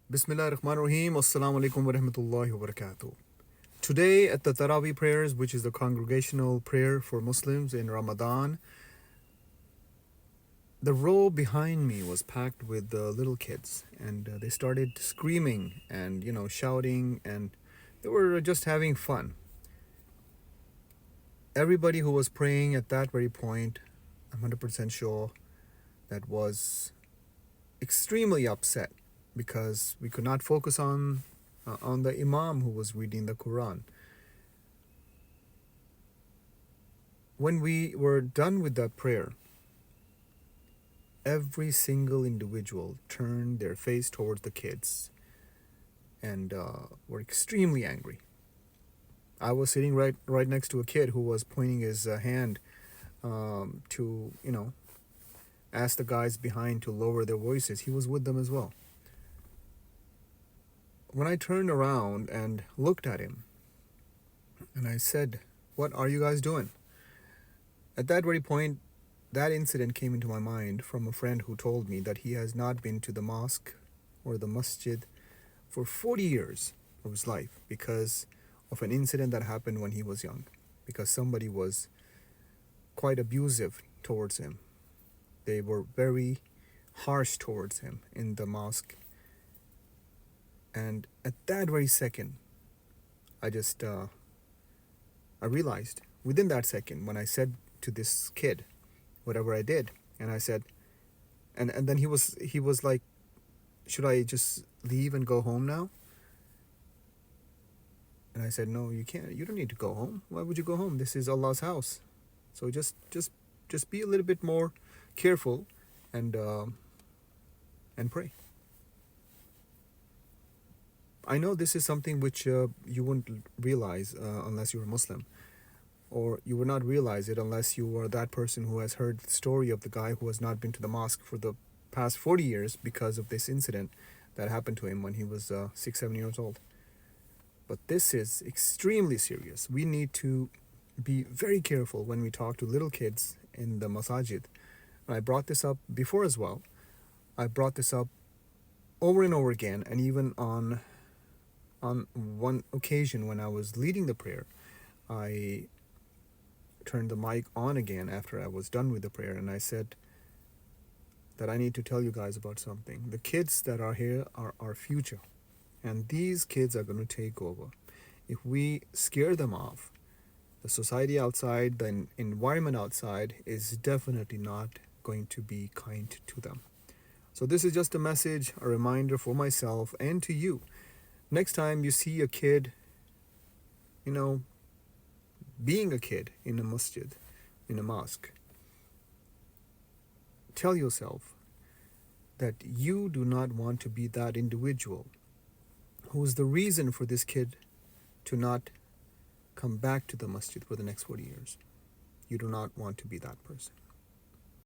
Bismillah ar-Rahman ar-Rahim. Assalamu alaikum wa rahmatullahi wa barakatuh. Today at the Taraweeh prayers, which is the congregational prayer for Muslims in Ramadan, the row behind me was packed with little kids, and they started screaming and shouting, and they were just having fun. Everybody who was praying at that very point, I'm 100% sure, that was extremely upset because we could not focus on the Imam who was reading the Quran. When we were done with that prayer, every single individual turned their face towards the kids and were extremely angry. I was sitting right next to a kid who was pointing his hand to ask the guys behind to lower their voices. He was with them as well. When I turned around and looked at him, and I said, "What are you guys doing?" At that very point, that incident came into my mind from a friend who told me that he has not been to the mosque or the masjid for 40 years of his life because of an incident that happened when he was young, because somebody was quite abusive towards him. They were very harsh towards him in the mosque. And at that very second, I realized within that second when I said to this kid whatever I did, and I said, and then he was like, "Should I just leave and go home now?" And I said, "No, you can't. You don't need to go home. Why would you go home? This is Allah's house. So just be a little bit more careful and pray." I know this is something which you wouldn't realize unless you're a Muslim, or you would not realize it unless you are that person who has heard the story of the guy who has not been to the mosque for the past 40 years because of this incident that happened to him when he was 6, 7 years old. But this is extremely serious. We need to be very careful when we talk to little kids in the masjid. And I brought this up before as well. I brought this up over and over again, and even on one occasion when I was leading the prayer, I turned the mic on again after I was done with the prayer, and I said that I need to tell you guys about something. The kids that are here are our future, and these kids are going to take over. If we scare them off, the society outside, the environment outside is definitely not going to be kind to them. So this is just a message, a reminder for myself and to you. Next time you see a kid, being a kid in a masjid, in a mosque, tell yourself that you do not want to be that individual who is the reason for this kid to not come back to the masjid for the next 40 years. You do not want to be that person.